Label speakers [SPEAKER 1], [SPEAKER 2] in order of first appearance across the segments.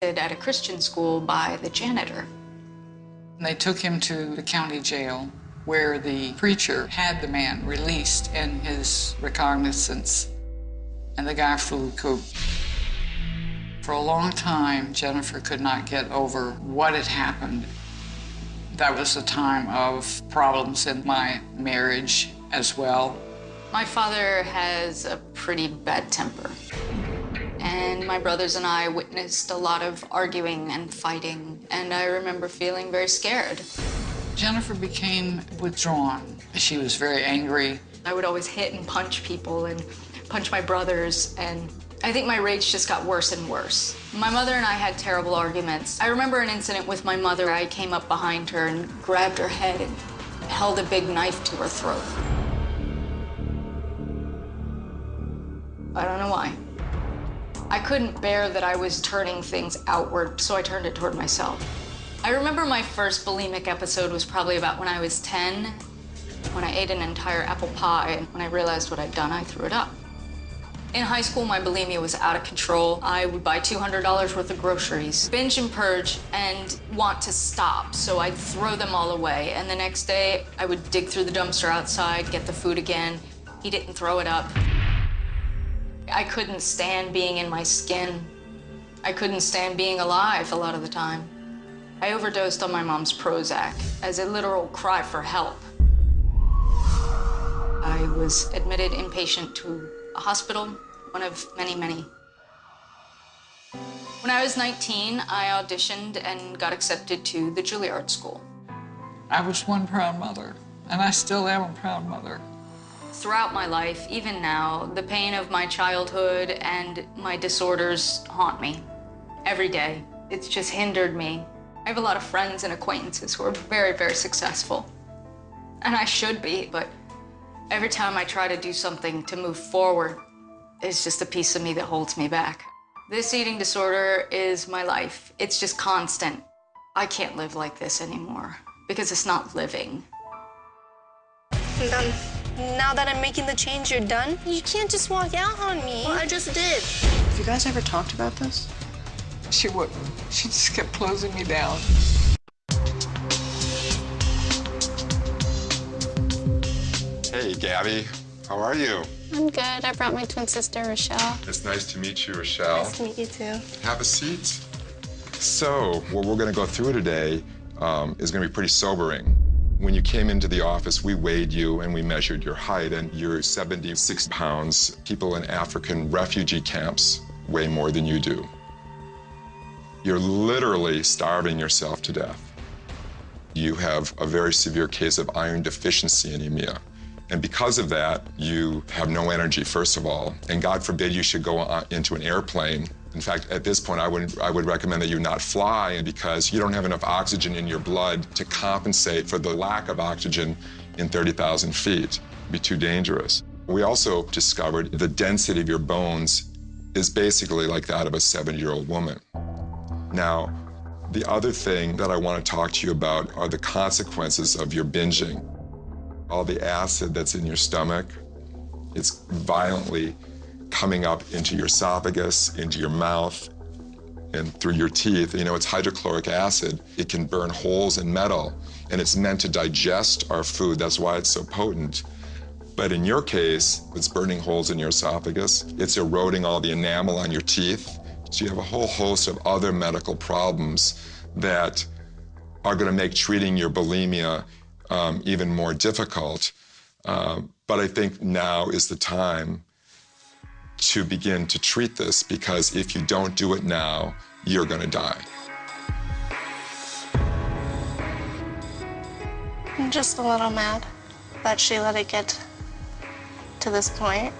[SPEAKER 1] at a Christian school by the janitor.
[SPEAKER 2] They took him to the county jail where the preacher had the man released in his recognizance, and the guy flew the coop. For a long time, Jennifer could not get over what had happened. That was a time of problems in my marriage as well.
[SPEAKER 1] My father has a pretty bad temper, and my brothers and I witnessed a lot of arguing and fighting, and I remember feeling very scared.
[SPEAKER 2] Jennifer became withdrawn. She was very angry.
[SPEAKER 1] I would always hit and punch people and punch my brothers, and I think my rage just got worse and worse. My mother and I had terrible arguments. I remember an incident with my mother. I came up behind her and grabbed her head and held a big knife to her throat. I don't know why. I couldn't bear that I was turning things outward, so I turned it toward myself. I remember my first bulimic episode was probably about when I was 10, when I ate an entire apple pie, and when I realized what I'd done, I threw it up. In high school, my bulimia was out of control. I would buy $200 worth of groceries, binge and purge, and want to stop, so I'd throw them all away. And the next day, I would dig through the dumpster outside, get the food again, eat it and throw it up. I couldn't stand being in my skin. I couldn't stand being alive a lot of the time. I overdosed on my mom's Prozac as a literal cry for help. I was admitted inpatient to a hospital, one of many, many. When I was 19, I auditioned and got accepted to the Juilliard School.
[SPEAKER 2] I was one proud mother, and I still am a proud mother.
[SPEAKER 1] Throughout my life, even now, the pain of my childhood and my disorders haunt me every day. It's just hindered me. I have a lot of friends and acquaintances who are very, very successful. And I should be, but every time I try to do something to move forward, it's just a piece of me that holds me back. This eating disorder is my life. It's just constant. I can't live like this anymore because it's not living.
[SPEAKER 3] I'm done. Now that I'm making the change, you're done? You can't just walk out on me. Well, I just did.
[SPEAKER 4] Have you guys ever talked about this?
[SPEAKER 2] She wouldn't. She just kept closing me down.
[SPEAKER 5] Hey, Gabby. How are you?
[SPEAKER 3] I'm good. I brought my twin sister, Rochelle.
[SPEAKER 5] It's nice to meet you, Rochelle.
[SPEAKER 3] Nice to meet you, too.
[SPEAKER 5] Have a seat. So, what we're going to go through today is going to be pretty sobering. When you came into the office, we weighed you and we measured your height, and you're 76 pounds. People in African refugee camps weigh more than you do. You're literally starving yourself to death. You have a very severe case of iron deficiency anemia. And because of that, you have no energy, first of all. And God forbid you should go into an airplane. In fact, at this point, I would recommend that you not fly because you don't have enough oxygen in your blood to compensate for the lack of oxygen in 30,000 feet. It'd be too dangerous. We also discovered the density of your bones is basically like that of a 70-year-old woman. Now, the other thing that I want to talk to you about are the consequences of your binging. All the acid that's in your stomach, it's violently coming up into your esophagus, into your mouth, and through your teeth. You know, it's hydrochloric acid. It can burn holes in metal, and it's meant to digest our food. That's why it's so potent. But in your case, it's burning holes in your esophagus. It's eroding all the enamel on your teeth. So you have a whole host of other medical problems that are going to make treating your bulimia even more difficult. But I think now is the time to begin to treat this, because if you don't do it now, you're going to die.
[SPEAKER 3] I'm just a little mad that she let it get to this point.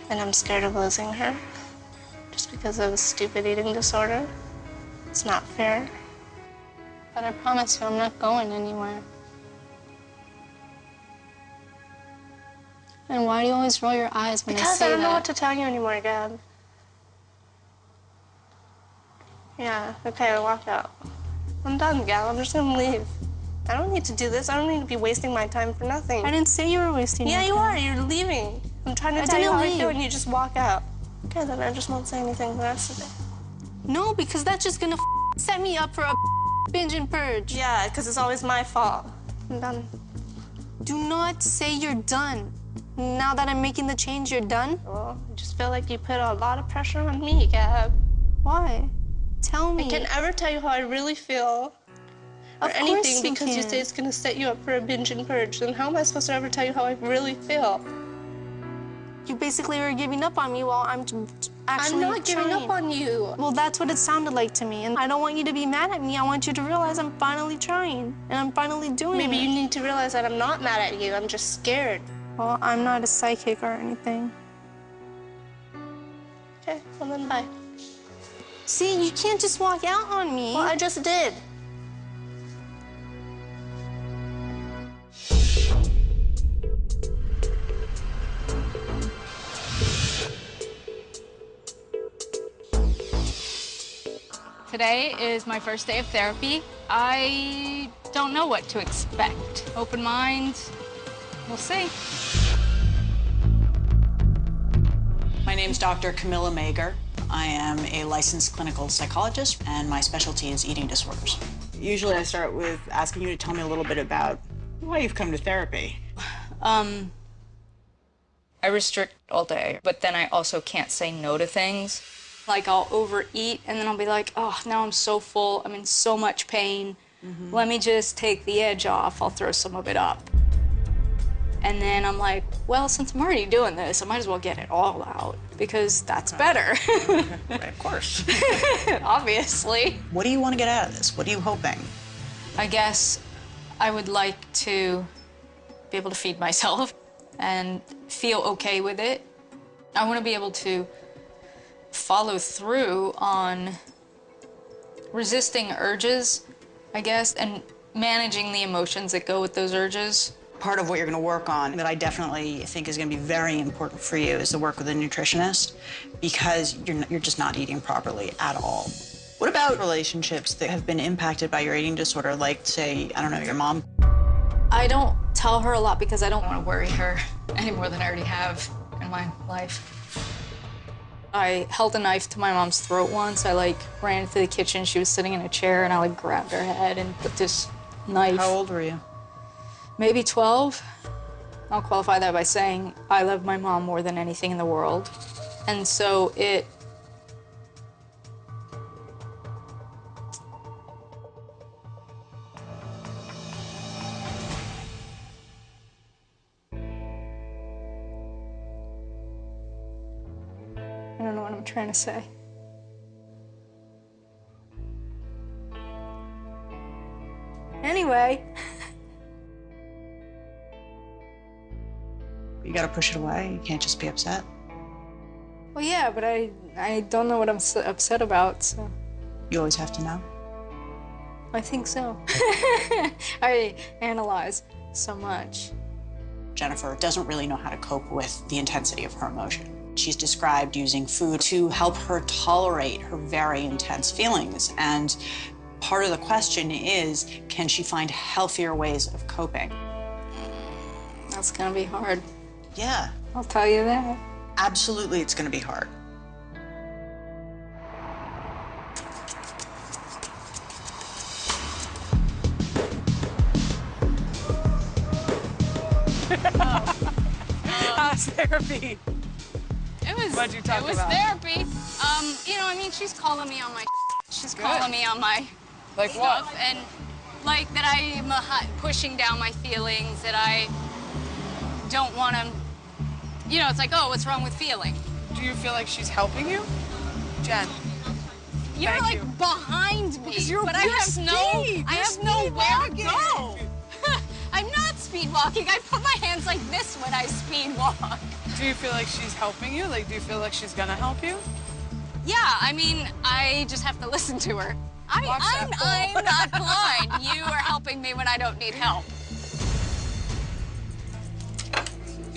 [SPEAKER 3] And I'm scared of losing her just because of a stupid eating disorder. It's not fair. But I promise you, I'm not going anywhere. And why do you always roll your eyes when I say that? Because I don't know what to tell you anymore, Gab. Yeah, okay, I'll walk out. I'm done, Gab. I'm just gonna leave. I don't need to do this. I don't need to be wasting my time for nothing. I didn't say you were wasting your time. Yeah, you are. You're leaving. I'm trying to tell you how I feel, and you just walk out. Okay, then I just won't say anything the rest of the day. No, because that's just gonna set me up for a binge and purge. Yeah, because it's always my fault. I'm done. Do not say you're done. Now that I'm making the change, you're done? Well, I just feel like you put a lot of pressure on me, Gab. Why? Tell me. I can't ever tell you how I really feel. Or anything because you say it's gonna set you up for a binge and purge. Then how am I supposed to ever tell you how I really feel? You basically are giving up on me while I'm actually I'm not giving up on you. Well, that's what it sounded like to me. And I don't want you to be mad at me. I want you to realize I'm finally trying. And I'm finally doing it. Maybe you need to realize that I'm not mad at you. I'm just scared. Well, I'm not a psychic or anything. Okay, well then bye. See, you can't just walk out on me. Well, I just did.
[SPEAKER 1] Today is my first day of therapy. I don't know what to expect. Open mind, we'll see.
[SPEAKER 6] My name's Dr. Camilla Mager. I am a licensed clinical psychologist, and my specialty is eating disorders. Usually I start with asking you to tell me a little bit about why you've come to therapy.
[SPEAKER 1] I restrict all day, but then I also can't say no to things. Like, I'll overeat, and then I'll be like, oh, now I'm so full, I'm in so much pain. Let me just take the edge off, I'll throw some of it up. And then I'm like, well, since I'm already doing this, I might as well get it all out, because that's better.
[SPEAKER 6] Right, of course.
[SPEAKER 1] Obviously.
[SPEAKER 6] What do you want to get out of this? What are you hoping?
[SPEAKER 1] I guess I would like to be able to feed myself and feel okay with it. I want to be able to follow through on resisting urges, I guess, and managing the emotions that go with those urges.
[SPEAKER 6] Part of what you're going to work on that I definitely think is going to be very important for you is the work with a nutritionist, because you're just not eating properly at all. What about relationships that have been impacted by your eating disorder, like, say, I don't know, your mom?
[SPEAKER 1] I don't tell her a lot because I don't want to worry her any more than I already have in my life. I held a knife to my mom's throat once. I ran into the kitchen. She was sitting in a chair, and I grabbed her head and put this knife.
[SPEAKER 6] How old were you?
[SPEAKER 1] Maybe 12. I'll qualify that by saying I love my mom more than anything in the world. And so it... I don't know what I'm trying to say. Anyway.
[SPEAKER 6] You got to push it away. You can't just be upset.
[SPEAKER 1] Well, yeah, but I don't know what I'm upset about, so...
[SPEAKER 6] You always have to know.
[SPEAKER 1] I think so. I analyze so much.
[SPEAKER 6] Jennifer doesn't really know how to cope with the intensity of her emotion. She's described using food to help her tolerate her very intense feelings. And part of the question is, can she find healthier ways of coping?
[SPEAKER 1] That's gonna be hard.
[SPEAKER 6] Yeah.
[SPEAKER 1] I'll tell you that.
[SPEAKER 6] Absolutely, it's gonna be hard.
[SPEAKER 7] How's therapy?
[SPEAKER 1] What'd you talk about? It was therapy. You know, I mean, she's calling me on my She's calling me on my
[SPEAKER 7] Like
[SPEAKER 1] stuff.
[SPEAKER 7] what?
[SPEAKER 1] And like that I'm pushing down my feelings, that I don't want to, you know, it's like, oh, what's wrong with feeling?
[SPEAKER 7] Do you feel like she's helping you? Jen.
[SPEAKER 1] You're
[SPEAKER 7] Thank
[SPEAKER 1] like
[SPEAKER 7] you.
[SPEAKER 1] behind me,
[SPEAKER 7] Because you're
[SPEAKER 1] but I have nowhere to go. I'm not speed walking. I put my hands like this when I speed walk.
[SPEAKER 7] Do you feel like she's helping you? Like, do you feel like she's gonna help you?
[SPEAKER 1] Yeah, I mean, I just have to listen to her. I'm
[SPEAKER 7] that
[SPEAKER 1] not blind. You are helping me when I don't need help.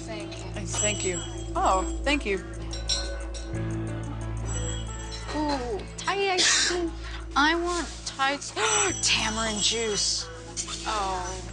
[SPEAKER 1] Thank you.
[SPEAKER 7] Thank you. Oh, thank you.
[SPEAKER 1] Ooh, Thai ice cream. I want Thai tamarind juice. Oh.